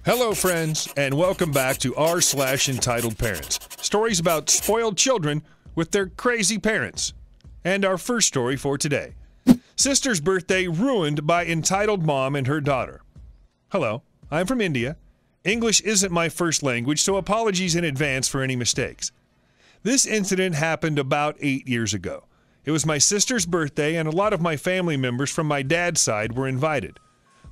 Hello, friends, and welcome back to r/Entitled Parents. Stories about spoiled children with their crazy parents. And our first story for today. Sister's birthday ruined by entitled mom and her daughter. Hello, I'm from India. English isn't my first language, so apologies in advance for any mistakes. This incident happened about 8 years ago. It was my sister's birthday, and a lot of my family members from my dad's side were invited.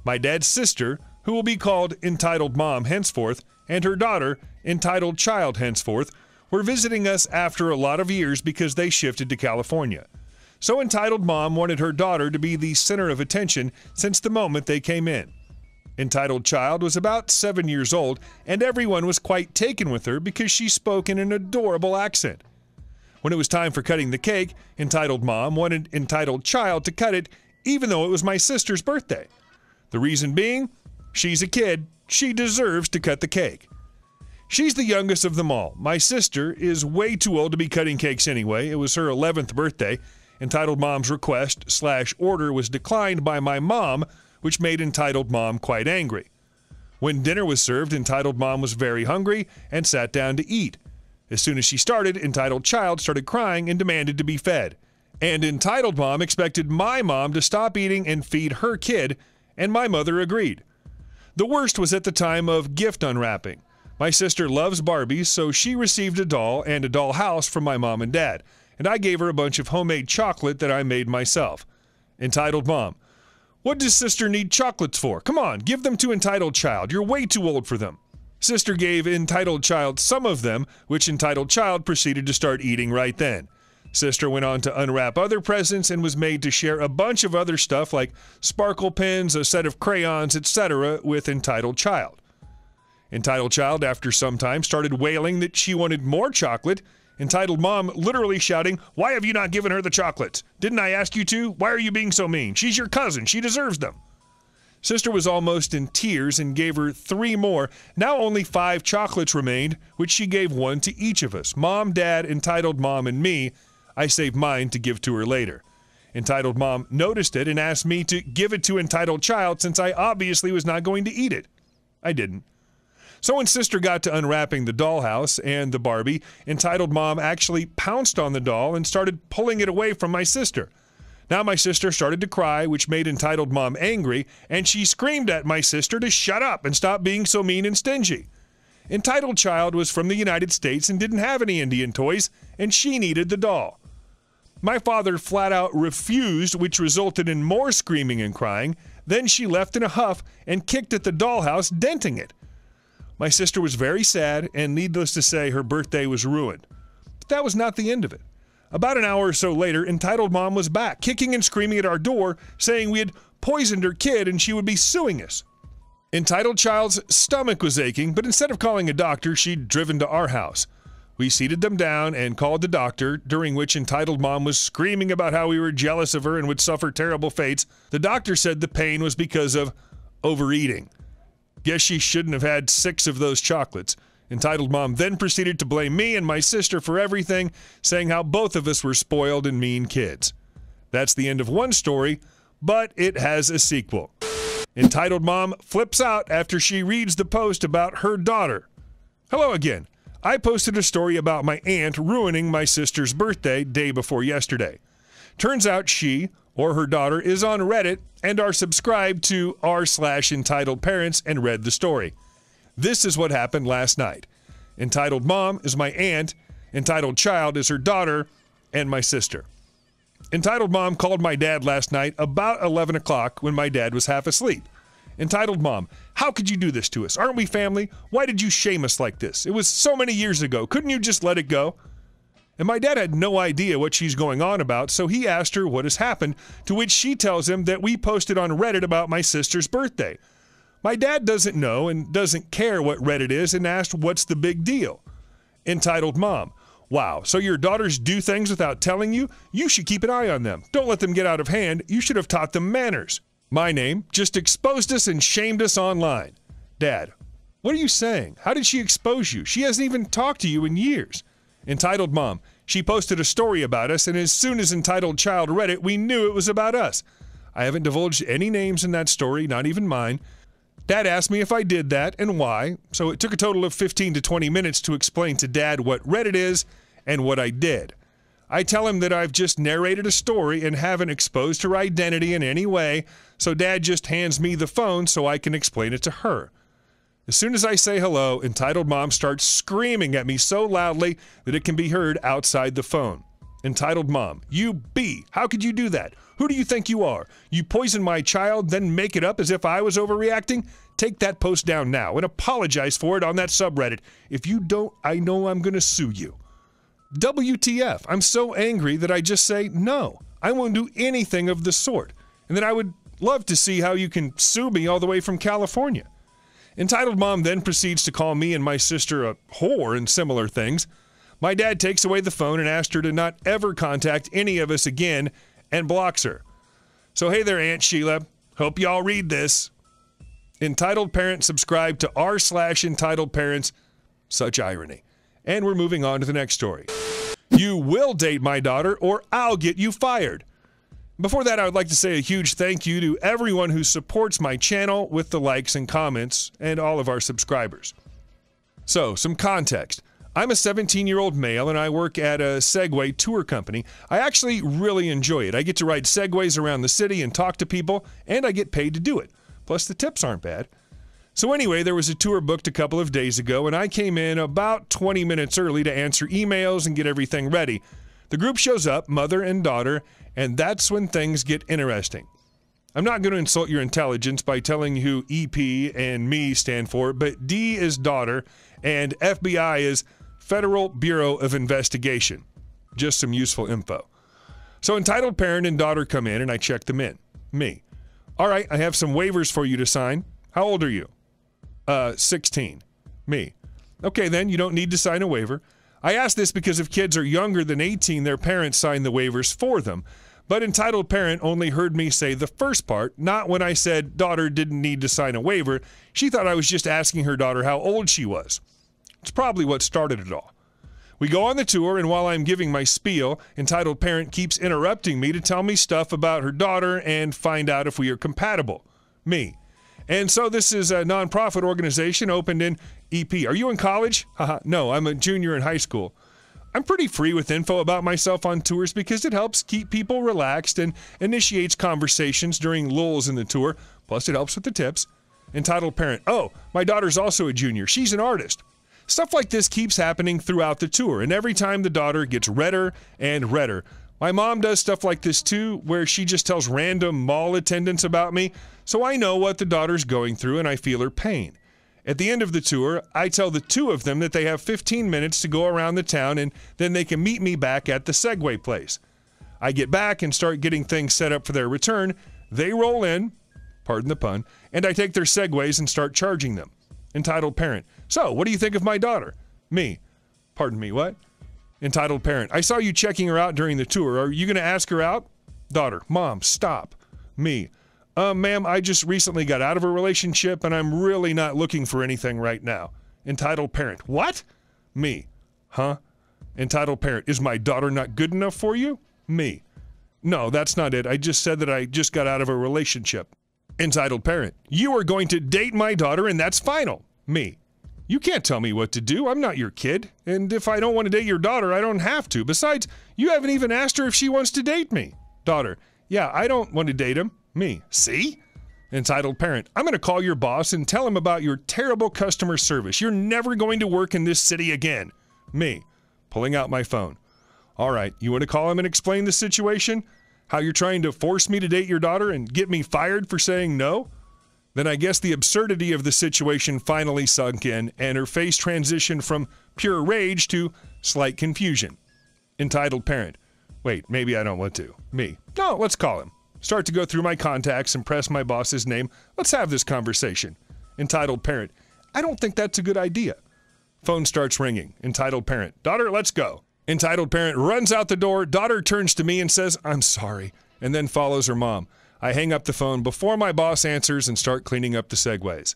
My dad's sister, who will be called Entitled Mom henceforth, and her daughter, Entitled Child henceforth, were visiting us after a lot of years because they shifted to California. So Entitled Mom wanted her daughter to be the center of attention since the moment they came in. Entitled Child was about 7 years old, and everyone was quite taken with her because she spoke in an adorable accent. When it was time for cutting the cake, Entitled Mom wanted Entitled Child to cut it even though it was my sister's birthday. The reason being, she's a kid. She deserves to cut the cake. She's the youngest of them all. My sister is way too old to be cutting cakes anyway. It was her 11th birthday. Entitled Mom's request/order was declined by my mom, which made Entitled Mom quite angry. When dinner was served, Entitled Mom was very hungry and sat down to eat. As soon as she started, Entitled Child started crying and demanded to be fed. And Entitled Mom expected my mom to stop eating and feed her kid, and my mother agreed. The worst was at the time of gift unwrapping. My sister loves Barbies, so she received a doll and a doll house from my mom and dad, and I gave her a bunch of homemade chocolate that I made myself. Entitled Mom: "What does sister need chocolates for? Come on, give them to Entitled Child. You're way too old for them." Sister gave Entitled Child some of them, which Entitled Child proceeded to start eating right then. Sister went on to unwrap other presents and was made to share a bunch of other stuff like sparkle pens, a set of crayons, etc. with Entitled Child. Entitled Child, after some time, started wailing that she wanted more chocolate. Entitled Mom literally shouting, "Why have you not given her the chocolates? Didn't I ask you to? Why are you being so mean? She's your cousin. She deserves them." Sister was almost in tears and gave her 3 more. Now only 5 chocolates remained, which she gave 1 to each of us. Mom, Dad, Entitled Mom, and me. I saved mine to give to her later. Entitled Mom noticed it and asked me to give it to Entitled Child since I obviously was not going to eat it. I didn't. So when Sister got to unwrapping the dollhouse and the Barbie, Entitled Mom actually pounced on the doll and started pulling it away from my sister. Now my sister started to cry, which made Entitled Mom angry, and she screamed at my sister to shut up and stop being so mean and stingy. Entitled Child was from the United States and didn't have any Indian toys, and she needed the doll. My father flat out refused, which resulted in more screaming and crying. Then she left in a huff and kicked at the dollhouse, denting it. My sister was very sad, and needless to say, her birthday was ruined. But that was not the end of it. About an hour or so later, Entitled Mom was back, kicking and screaming at our door, saying we had poisoned her kid and she would be suing us. Entitled Child's stomach was aching, but instead of calling a doctor, she'd driven to our house. We seated them down and called the doctor, during which Entitled Mom was screaming about how we were jealous of her and would suffer terrible fates. The doctor said the pain was because of overeating. Guess she shouldn't have had 6 of those chocolates. Entitled Mom then proceeded to blame me and my sister for everything, saying how both of us were spoiled and mean kids. That's the end of one story, but it has a sequel. Entitled Mom flips out after she reads the post about her daughter. Hello again. I posted a story about my aunt ruining my sister's birthday day before yesterday. Turns out she, or her daughter, is on Reddit and are subscribed to r/Entitled Parents and read the story. This is what happened last night. Entitled Mom is my aunt, Entitled Child is her daughter, and my sister. Entitled Mom called my dad last night about 11 o'clock when my dad was half asleep. Entitled Mom: "How could you do this to us? Aren't we family? Why did you shame us like this? It was so many years ago. Couldn't you just let it go?" And my dad had no idea what she's going on about, so he asked her what has happened, to which she tells him that we posted on Reddit about my sister's birthday. My dad doesn't know and doesn't care what Reddit is and asked what's the big deal. Entitled Mom: "Wow, so your daughters do things without telling you? You should keep an eye on them. Don't let them get out of hand. You should have taught them manners." My name just exposed us and shamed us online. Dad: "What are you saying? How did she expose you? She hasn't even talked to you in years." Entitled Mom: "She posted a story about us, and as soon as Entitled Child read it, we knew it was about us. I haven't divulged any names in that story, not even mine. Dad asked me if I did that and why, so it took a total of 15 to 20 minutes to explain to Dad what Reddit is and what I did. I tell him that I've just narrated a story and haven't exposed her identity in any way, so Dad just hands me the phone so I can explain it to her. As soon as I say hello, Entitled Mom starts screaming at me so loudly that it can be heard outside the phone. Entitled Mom, you B, how could you do that? Who do you think you are? You poison my child, then make it up as if I was overreacting? Take that post down now and apologize for it on that subreddit. If you don't, I know I'm going to sue you. WTF, I'm so angry that I just say no. I won't do anything of the sort. And then I would love to see how you can sue me all the way from California. Entitled Mom then proceeds to call me and my sister a whore and similar things. My dad takes away the phone and asks her to not ever contact any of us again and blocks her. So hey there, Aunt Sheila. Hope y'all read this. Entitled Parent subscribe to r/Entitled Parents. Such irony. And we're moving on to the next story. You will date my daughter or I'll get you fired. Before that, I would like to say a huge thank you to everyone who supports my channel with the likes and comments and all of our subscribers. So, some context. I'm a 17-year-old male and I work at a Segway tour company. I actually really enjoy it. I get to ride Segways around the city and talk to people, and I get paid to do it. Plus, the tips aren't bad. So anyway, there was a tour booked a couple of days ago, and I came in about 20 minutes early to answer emails and get everything ready. The group shows up, mother and daughter, and that's when things get interesting. I'm not going to insult your intelligence by telling you who EP and me stand for, but D is daughter, and FBI is Federal Bureau of Investigation. Just some useful info. So entitled parent and daughter come in, and I check them in. Me. All right, I have some waivers for you to sign. How old are you? 16. Me. Okay, then, you don't need to sign a waiver. I ask this because if kids are younger than 18, their parents sign the waivers for them. But entitled parent only heard me say the first part, not when I said daughter didn't need to sign a waiver. She thought I was just asking her daughter how old she was. It's probably what started it all. We go on the tour, and while I'm giving my spiel, entitled parent keeps interrupting me to tell me stuff about her daughter and find out if we are compatible. Me. And so this is a nonprofit organization opened in EP. Are you in college? Haha, no, I'm a junior in high school. I'm pretty free with info about myself on tours because it helps keep people relaxed and initiates conversations during lulls in the tour. Plus, it helps with the tips. Entitled parent, oh, my daughter's also a junior. She's an artist. Stuff like this keeps happening throughout the tour, and every time the daughter gets redder and redder. My mom does stuff like this too, where she just tells random mall attendants about me, so I know what the daughter's going through and I feel her pain. At the end of the tour, I tell the two of them that they have 15 minutes to go around the town and then they can meet me back at the Segway place. I get back and start getting things set up for their return. They roll in, pardon the pun, and I take their Segways and start charging them. Entitled parent, so what do you think of my daughter? Me, pardon me, what? Entitled parent, I saw you checking her out during the tour. Are you going to ask her out? Daughter, mom, stop. Me, ma'am, I just recently got out of a relationship and I'm really not looking for anything right now. Entitled parent, what? Me, huh? Entitled parent, is my daughter not good enough for you? Me, no, that's not it. I just said that I just got out of a relationship. Entitled parent, you are going to date my daughter and that's final. Me, you can't tell me what to do. I'm not your kid. And if I don't want to date your daughter, I don't have to. Besides, you haven't even asked her if she wants to date me. Daughter, yeah, I don't want to date him. Me, see? Entitled parent, I'm going to call your boss and tell him about your terrible customer service. You're never going to work in this city again. Me, pulling out my phone. All right, you want to call him and explain the situation? How you're trying to force me to date your daughter and get me fired for saying no? Then I guess the absurdity of the situation finally sunk in, and her face transitioned from pure rage to slight confusion. Entitled parent, wait, maybe I don't want to. Me, no, let's call him. Start to go through my contacts and press my boss's name. Let's have this conversation. Entitled parent, I don't think that's a good idea. Phone starts ringing. Entitled parent, daughter, let's go. Entitled parent runs out the door. Daughter turns to me and says, I'm sorry, and then follows her mom. I hang up the phone before my boss answers and start cleaning up the Segways.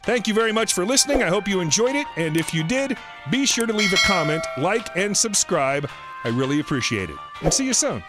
Thank you very much for listening. I hope you enjoyed it, and if you did, be sure to leave a comment, like, and subscribe. I really appreciate it. And see you soon.